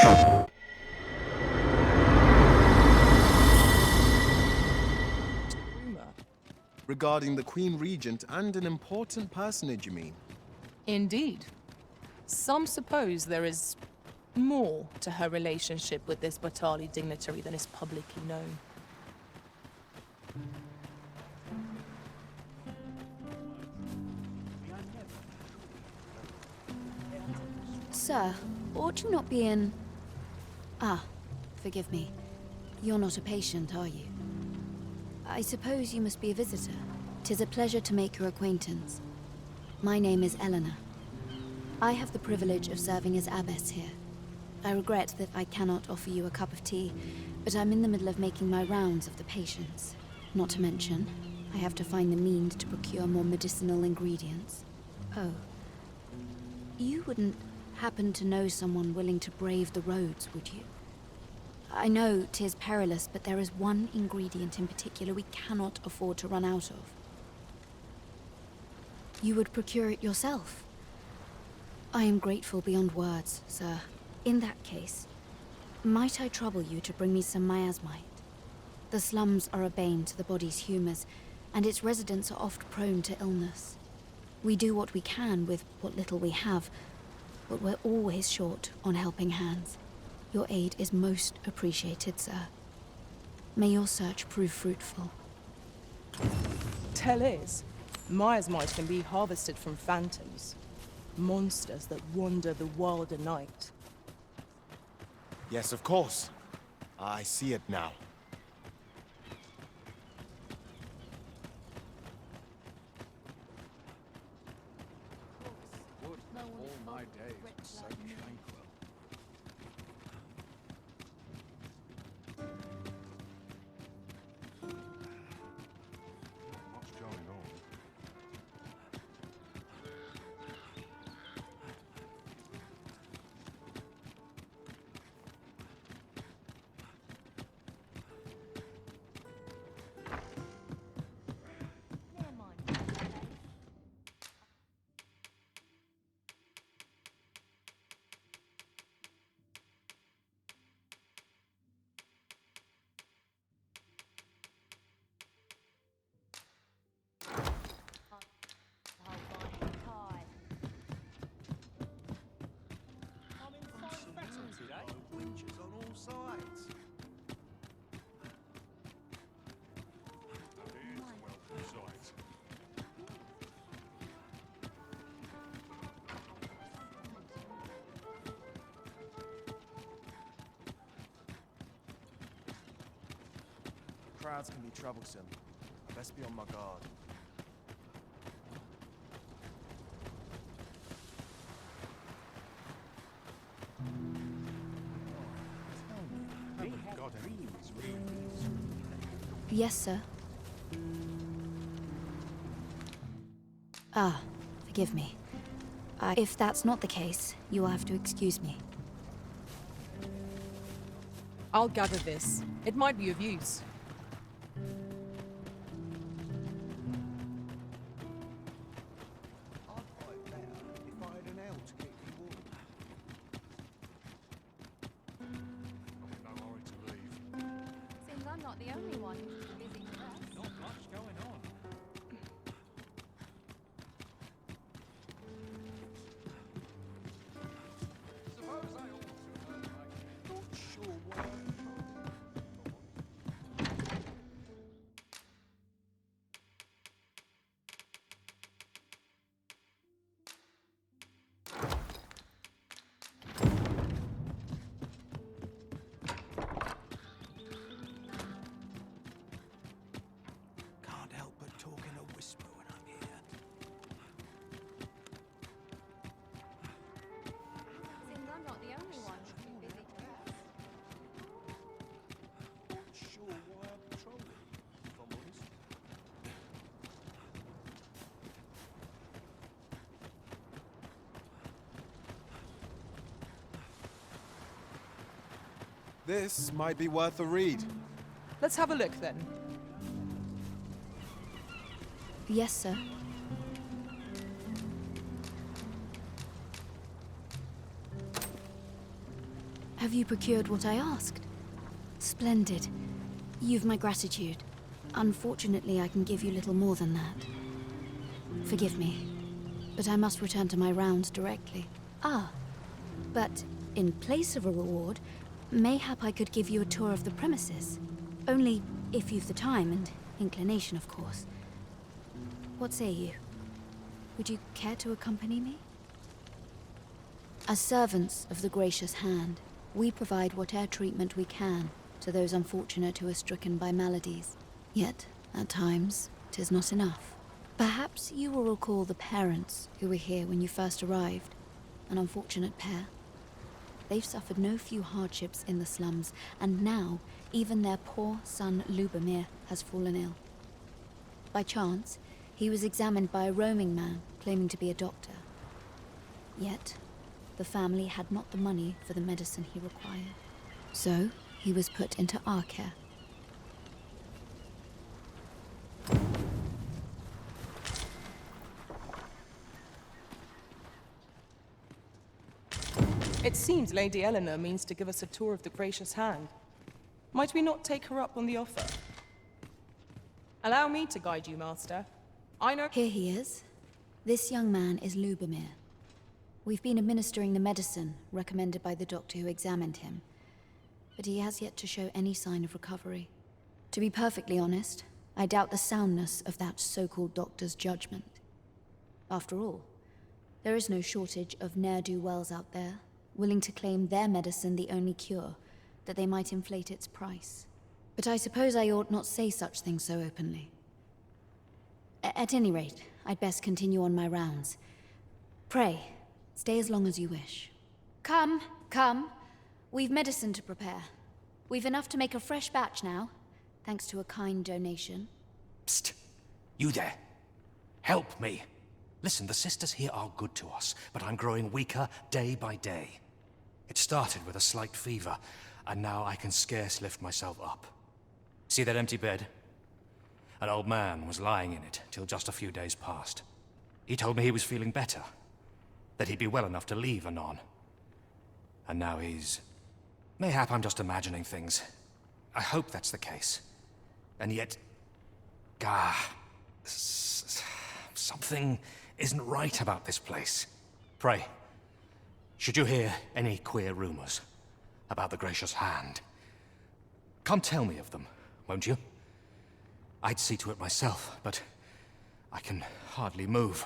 Rumor. Regarding the Queen Regent and an important personage, you mean? Indeed. Some suppose there is more to her relationship with this Batali dignitary than is publicly known. Sir, ought you not be in... Ah, forgive me. You're not a patient, are you? I suppose you must be a visitor. 'Tis a pleasure to make your acquaintance. My name is Eleanor. I have the privilege of serving as abbess here. I regret that I cannot offer you a cup of tea, but I'm in the middle of making my rounds of the patients. Not to mention, I have to find the means to procure more medicinal ingredients. Oh. You wouldn't happen to know someone willing to brave the roads, would you? I know 'tis perilous, but there is one ingredient in particular we cannot afford to run out of. You would procure it yourself? I am grateful beyond words, sir. In that case, might I trouble you to bring me some miasmite? The slums are a bane to the body's humors, and its residents are oft prone to illness. We do what we can with what little we have, but we're always short on helping hands. Your aid is most appreciated, sir. May your search prove fruitful. Tell is, miasmite can be harvested from phantoms, monsters that wander the wilder night. Yes, of course. I see it now. All my days were so tranquil. Not much going on. Winches on all sides. Crowds can be troublesome. I best be on my guard. Yes, sir. Ah, forgive me. If that's not the case, you will have to excuse me. I'll gather this. It might be of use. I'd fight better if I had an L to kick you all. I'm in no hurry to leave. Seems I'm not the only one who's busy with us. Not much going on. Suppose I ought to, Not sure why I'm can't help but talk in a whisper when I'm here. Seems I'm not the only one who's busy with us. Not sure why I'm patrolling, if I'm honest. This might be worth a read. Let's have a look then. Yes, sir. Have you procured what I asked? Splendid. You've my gratitude. Unfortunately, I can give you little more than that. Forgive me, but I must return to my rounds directly. Ah, but in place of a reward, mayhap I could give you a tour of the premises. Only if you've the time and inclination, of course. What say you? Would you care to accompany me? As servants of the gracious hand, we provide whate'er treatment we can to those unfortunate who are stricken by maladies. Yet, at times, 'tis not enough. Perhaps you will recall the parents who were here when you first arrived. An unfortunate pair. They've suffered no few hardships in the slums, and now even their poor son Lubomir has fallen ill. By chance, he was examined by a roaming man claiming to be a doctor. Yet, the family had not the money for the medicine he required. So, he was put into our care. It seems Lady Eleanor means to give us a tour of the gracious hand. Might we not take her up on the offer? Allow me to guide you, Master. I know— Here he is. This young man is Lubomir. We've been administering the medicine recommended by the doctor who examined him, but he has yet to show any sign of recovery. To be perfectly honest, I doubt the soundness of that so-called doctor's judgment. After all, there is no shortage of ne'er-do-wells out there, willing to claim their medicine the only cure, that they might inflate its price. But I suppose I ought not say such things so openly. At any rate, I'd best continue on my rounds. Pray, stay as long as you wish. Come, come. We've medicine to prepare. We've enough to make a fresh batch now, thanks to a kind donation. Psst! You there. Help me. Listen, the sisters here are good to us, but I'm growing weaker day by day. It started with a slight fever, and now I can scarce lift myself up. See that empty bed? An old man was lying in it till just a few days past. He told me he was feeling better, that he'd be well enough to leave anon. And now he's— Mayhap I'm just imagining things. I hope that's the case. And yet— something isn't right about this place. Pray, should you hear any queer rumors about the gracious hand, come tell me of them, won't you? I'd see to it myself, but I can hardly move.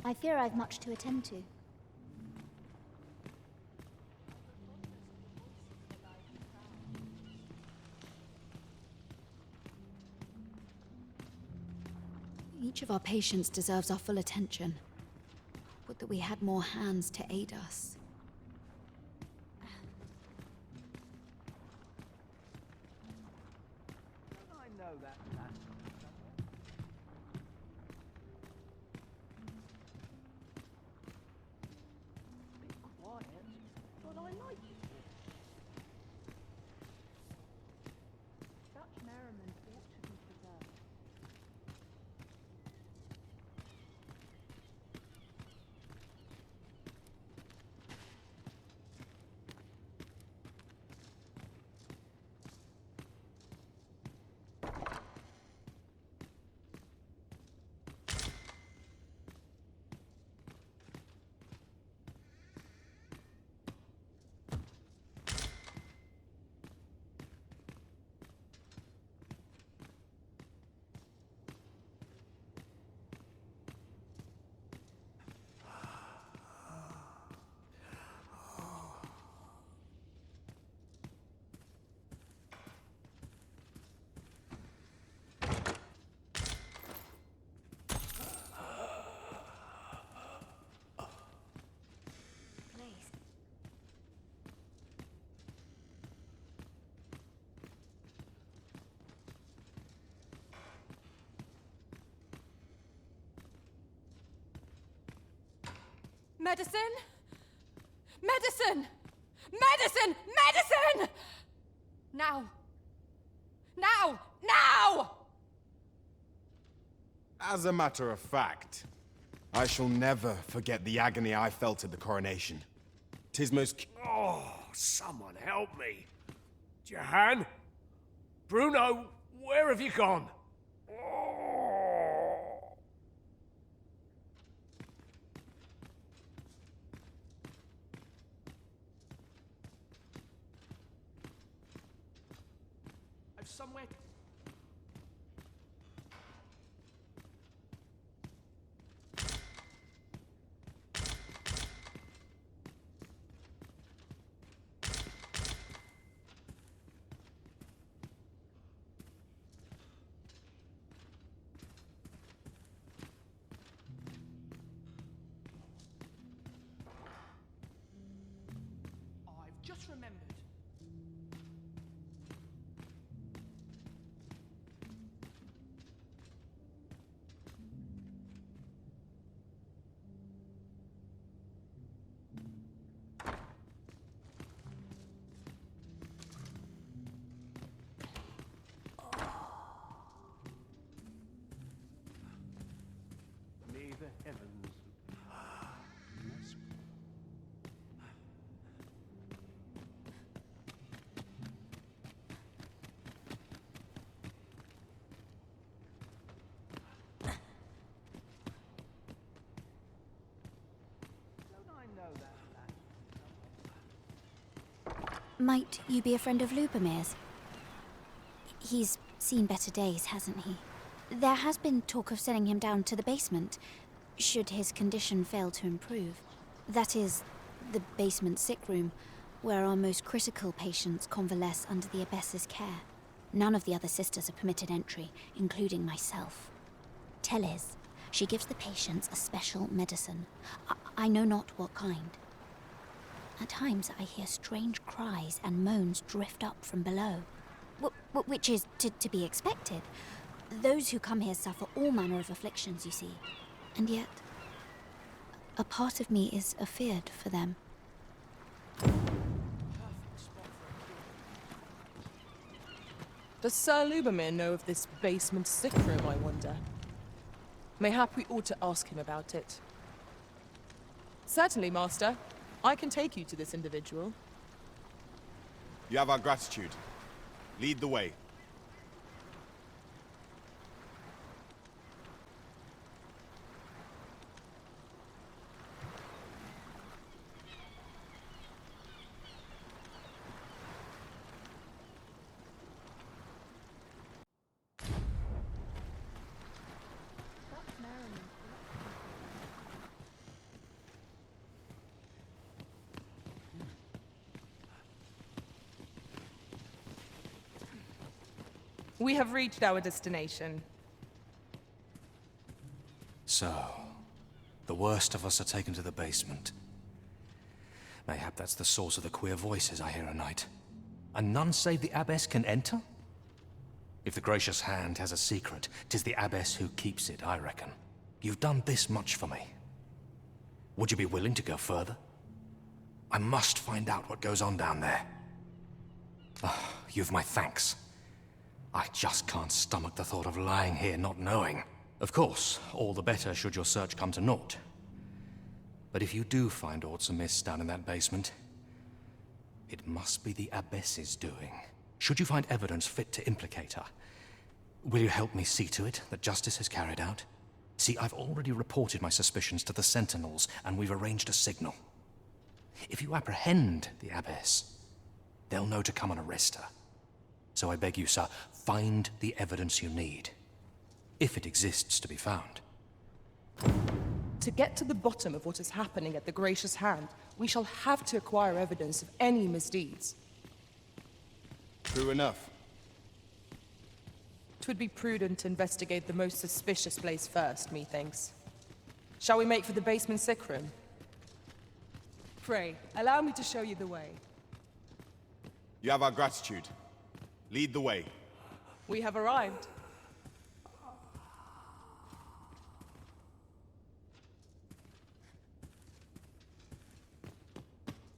I fear I've much to attend to. Each of our patients deserves our full attention. Would that we had more hands to aid us. I know that man. Be quiet, but I like it. Such merriment ought to be preserved. Medicine! Medicine! Medicine! Medicine! Now! Now! Now! As a matter of fact, I shall never forget the agony I felt at the coronation. 'Tis most... Oh, someone help me. Jahan? Bruno, where have you gone? Oh. I've somewhere... I've just remembered. May the heavens. Might you be a friend of Lubomir's? He's seen better days, hasn't he? There has been talk of sending him down to the basement, should his condition fail to improve. That is, the basement sick room, where our most critical patients convalesce under the abbess's care. None of the other sisters are permitted entry, including myself. Teles, she gives the patients a special medicine. I know not what kind. At times I hear strange cries and moans drift up from below. Which is to be expected. Those who come here suffer all manner of afflictions, you see. And yet, a part of me is afeared for them. Does Sir Lubomir know of this basement sick room, I wonder? Mayhap we ought to ask him about it. Certainly, Master. I can take you to this individual. You have our gratitude. Lead the way. We have reached our destination. So, the worst of us are taken to the basement. Mayhap that's the source of the queer voices I hear at night. And none save the abbess can enter? If the gracious hand has a secret, 'tis the abbess who keeps it, I reckon. You've done this much for me. Would you be willing to go further? I must find out what goes on down there. Ah, you've my thanks. I just can't stomach the thought of lying here not knowing. Of course, all the better should your search come to naught. But if you do find aught amiss down in that basement, it must be the abbess's doing. Should you find evidence fit to implicate her, will you help me see to it that justice is carried out? See, I've already reported my suspicions to the sentinels, and we've arranged a signal. If you apprehend the abbess, they'll know to come and arrest her. So I beg you, sir, find the evidence you need, if it exists to be found. To get to the bottom of what is happening at the Gracious Hand, we shall have to acquire evidence of any misdeeds. True enough. 'Twould be prudent to investigate the most suspicious place first, methinks. Shall we make for the basement sick room? Pray, allow me to show you the way. You have our gratitude. Lead the way. We have arrived.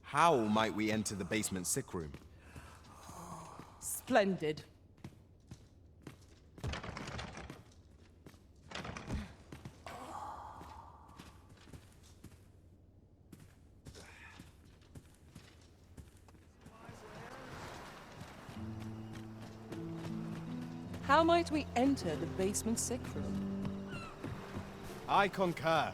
How might we enter the basement sick room? Splendid. How might we enter the basement sick room? I concur.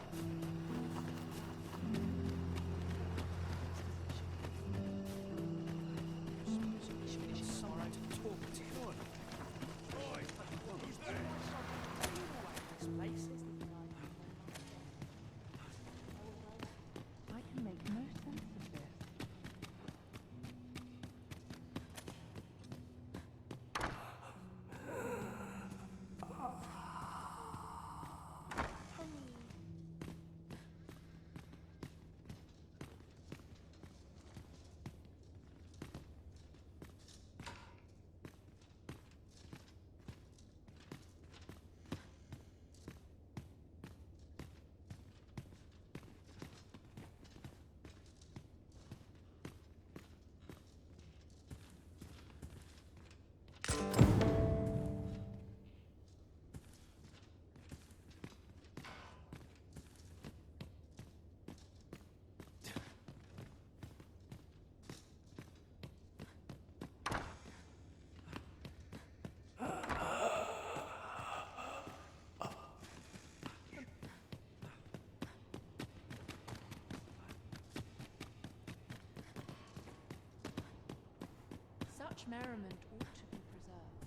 Such merriment ought to be preserved.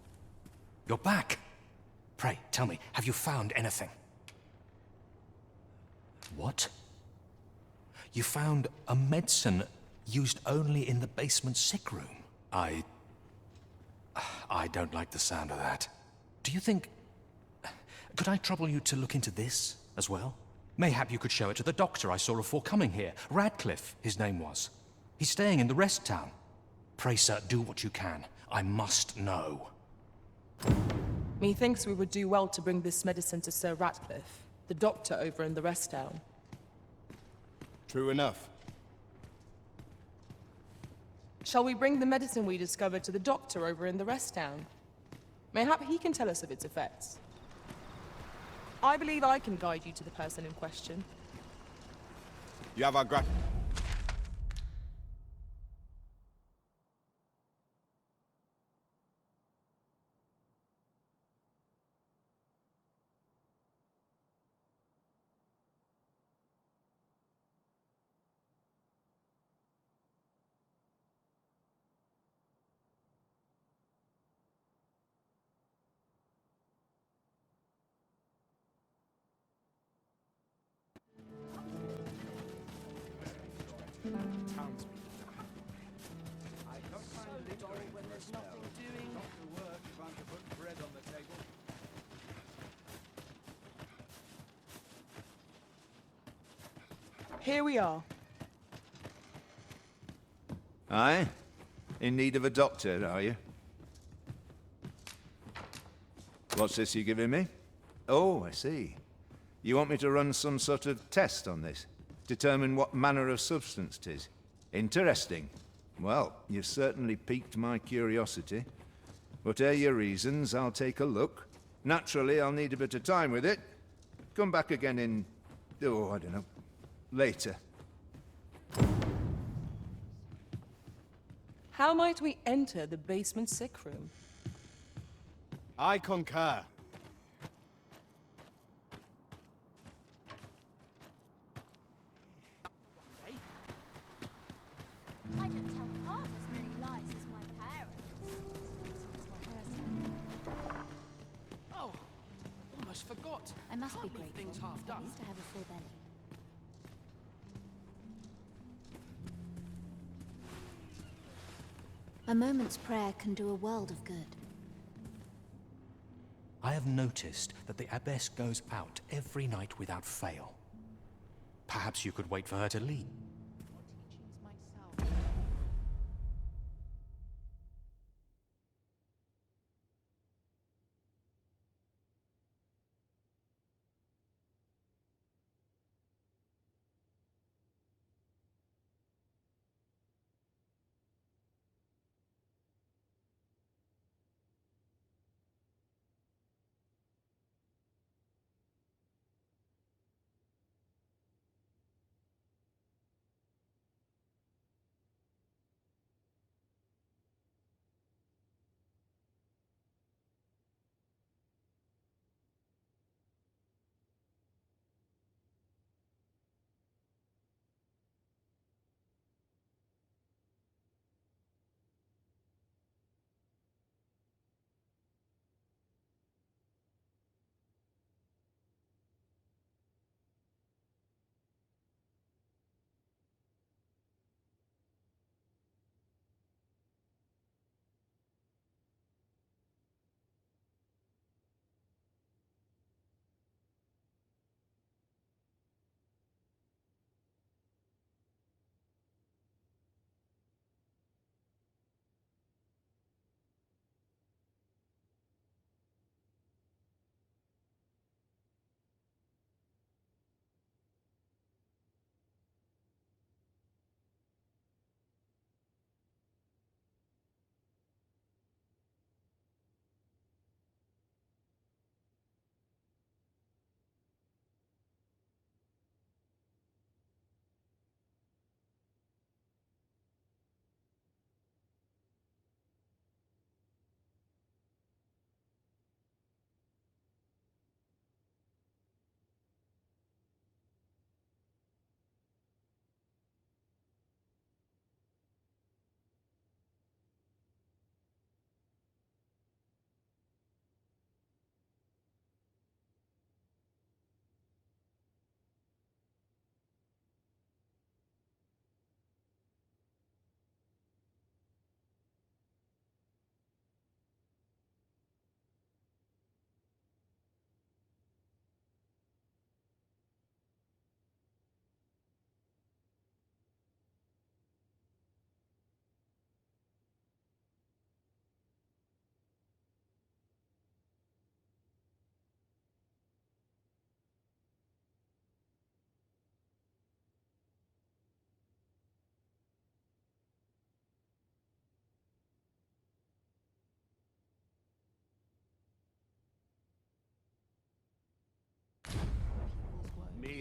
You're back. Pray, tell me, have you found anything? What? You found a medicine used only in the basement sick room? I don't like the sound of that. Do you think... Could I trouble you to look into this as well? Mayhap you could show it to the doctor I saw before coming here. Radcliffe, his name was. He's staying in the rest town. Pray, sir, do what you can. I must know. Methinks we would do well to bring this medicine to Sir Ratcliffe, the doctor over in the rest town. True enough. Shall we bring the medicine we discovered to the doctor over in the rest town? Mayhap he can tell us of its effects. I believe I can guide you to the person in question. You have our Here we are. Aye? In need of a doctor, are you? What's this you're giving me? Oh, I see. You want me to run some sort of test on this? Determine what manner of substance 'tis? Interesting. Well, you've certainly piqued my curiosity. Whatever your reasons, I'll take a look. Naturally, I'll need a bit of time with it. Come back again in... oh, I don't know. Later. How might we enter the basement sick room? I concur. I don't tell half as many lies as my parents. Oh, almost forgot. I must be Can't leave grateful. things half At done. least I have a full belly. A moment's prayer can do a world of good. I have noticed that the abbess goes out every night without fail. Perhaps you could wait for her to leave. Myself.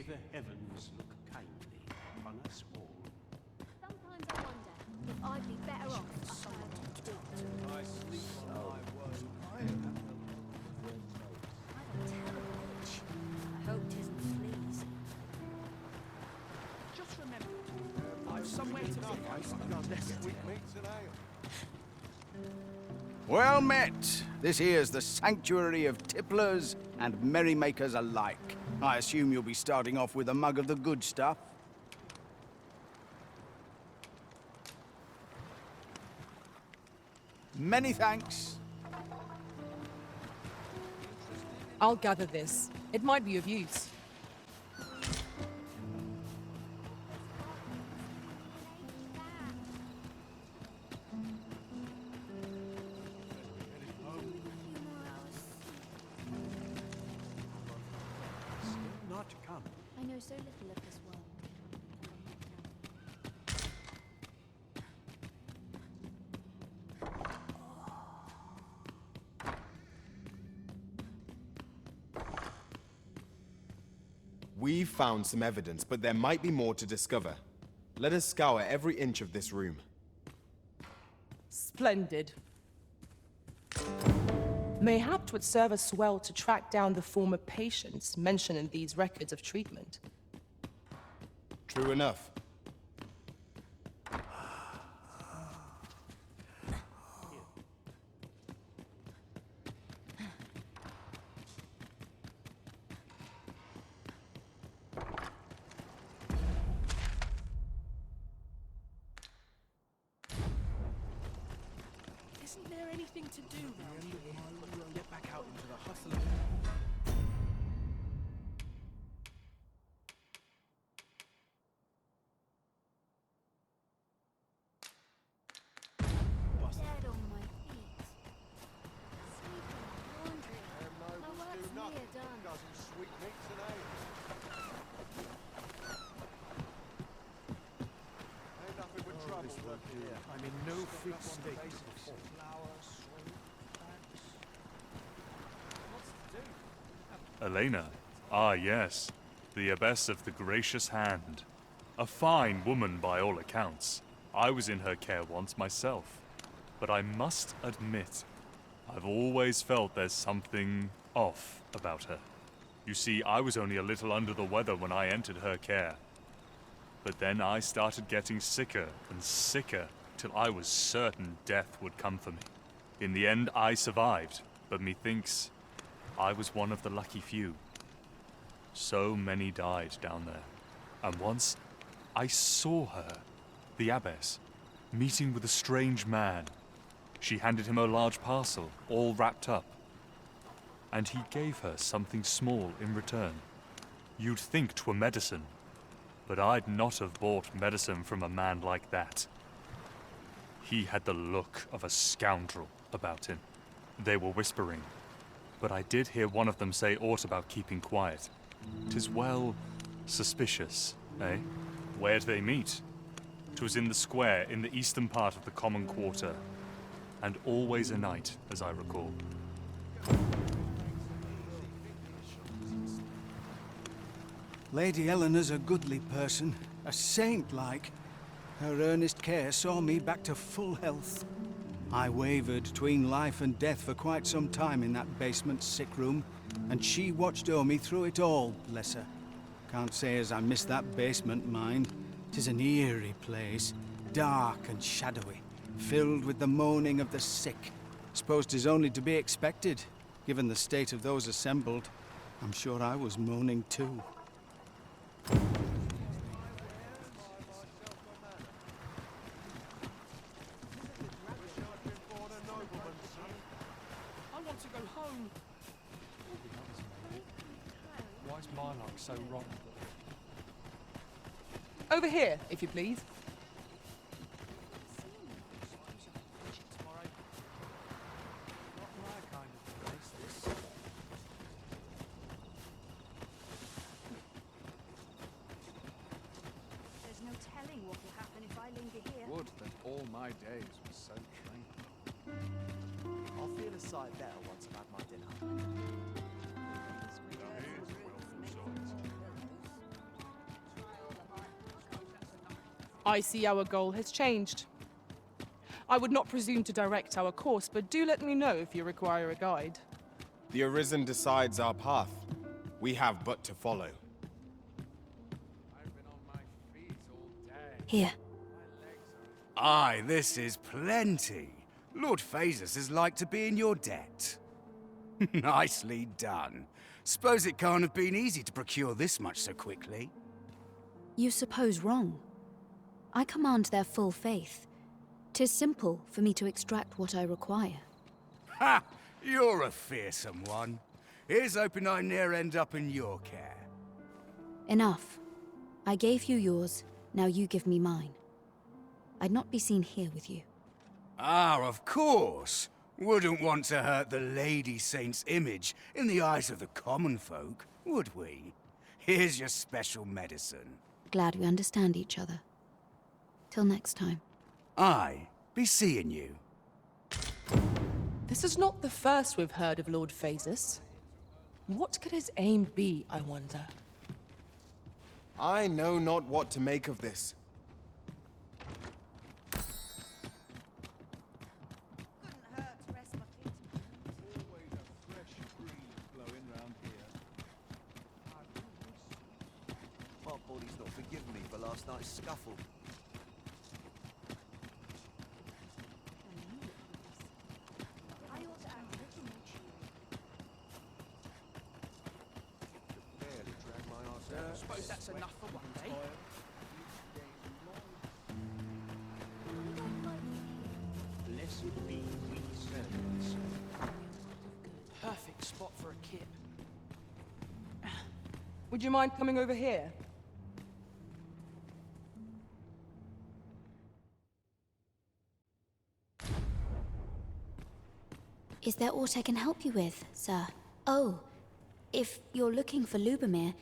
the heavens look kindly upon us all. Sometimes I wonder if I'd be better off up on a I sleep on my word. I have a terrible itch. I hope 'tisn't fleas. Just remember, I've somewhere to live. Sweetmeats and ale. Well met. This here's the sanctuary of tipplers and merrymakers alike. I assume you'll be starting off with a mug of the good stuff. Many thanks. I'll gather this. It might be of use. Not to come. I know so little of this world. We've found some evidence, but there might be more to discover. Let us scour every inch of this room. Splendid. Mayhap 'twould serve us well to track down the former patients mentioned in these records of treatment. True enough. Isn't there anything to do round here? Get back out into the hustle of... Dead on my feet. Sweeping, laundry. My work's near done. Dozen sweetmeats and ale. Ain't nothing but trouble lurking here. I'm in no fit state to Basic perform. flowers, sweet facts. What's to do? Elena. Ah, yes. The abbess of the Gracious Hand. A fine woman by all accounts. I was in her care once myself. But I must admit, I've always felt there's something off about her. You see, I was only a little under the weather when I entered her care. But then I started getting sicker and sicker till I was certain death would come for me. In the end, I survived, but methinks I was one of the lucky few. So many died down there. And once, I saw her, the abbess, meeting with a strange man. She handed him a large parcel, all wrapped up. And he gave her something small in return. You'd think 'twere medicine, but I'd not have bought medicine from a man like that. He had the look of a scoundrel about him. They were whispering, but I did hear one of them say aught about keeping quiet. 'Tis well suspicious, eh? Where'd they meet? 'Twas in the square in the eastern part of the common quarter, and always a night, as I recall. Lady Eleanor's a goodly person, a saint-like. Her earnest care saw me back to full health. I wavered between life and death for quite some time in that basement sick room, and she watched o'er me through it all, bless her. Can't say as I miss that basement, mind. 'Tis an eerie place, dark and shadowy, filled with the moaning of the sick. Suppose 'tis only to be expected, given the state of those assembled. I'm sure I was moaning too. I want to go home. Why's my luck so rotten? Over here, if you please. Not my kind of place, this. There's no telling what will happen if I linger here. Would that all my days were so tranquil. I'll feel a sight better once I've had my dinner. I see our goal has changed. I would not presume to direct our course, but do let me know if you require a guide. The Arisen decides our path. We have but to follow. I've been on my feet all day. Here. Aye, this is plenty. Lord Phaesus is like to be in your debt. Nicely done. Suppose it can't have been easy to procure this much so quickly. You suppose wrong. I command their full faith. 'Tis simple for me to extract what I require. Ha! You're a fearsome one. Here's hoping I ne'er end up in your care. Enough. I gave you yours, now you give me mine. I'd not be seen here with you. Ah, of course. Wouldn't want to hurt the Lady Saint's image in the eyes of the common folk, would we? Here's your special medicine. Glad we understand each other. Till next time. Aye, be seeing you. This is not the first we've heard of Lord Phaesus. What could his aim be, I wonder? I know not what to make of this. Always a fresh breeze blowing round here. My body's not forgiven me for last night's scuffle. Barely drag my arse out. Suppose that's enough for one day. Blessed be we servants. Perfect spot for a kip. Would you mind coming over here? Is there aught I can help you with, sir? Oh, if you're looking for Lubomir,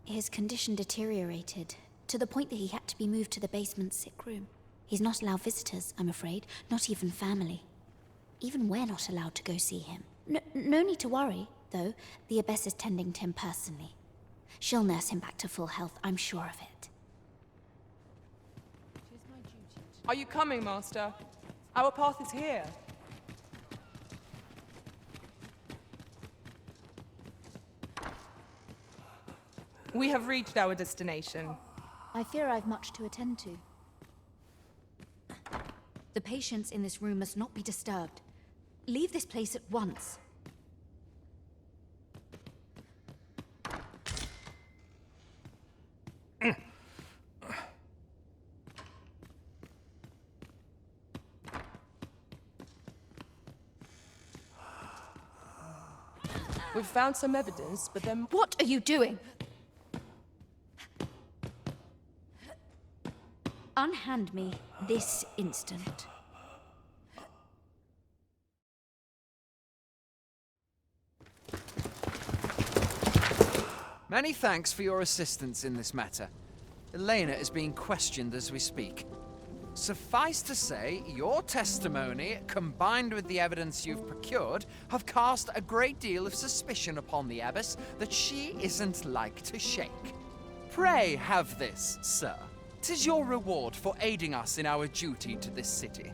his condition deteriorated to the point that he had to be moved to the basement sick room. He's not allowed visitors, I'm afraid, not even family. Even we're not allowed to go see him. No need to worry, though. The Abbess is tending to him personally. She'll nurse him back to full health, I'm sure of it. Are you coming, Master? Our path is here. We have reached our destination. I fear I've much to attend to. The patients in this room must not be disturbed. Leave this place at once. We've found some evidence, but then... What are you doing? Unhand me this instant. Many thanks for your assistance in this matter. Elena is being questioned as we speak. Suffice to say, your testimony, combined with the evidence you've procured, have cast a great deal of suspicion upon the Abbess that she isn't like to shake. Pray have this, sir. 'Tis your reward for aiding us in our duty to this city.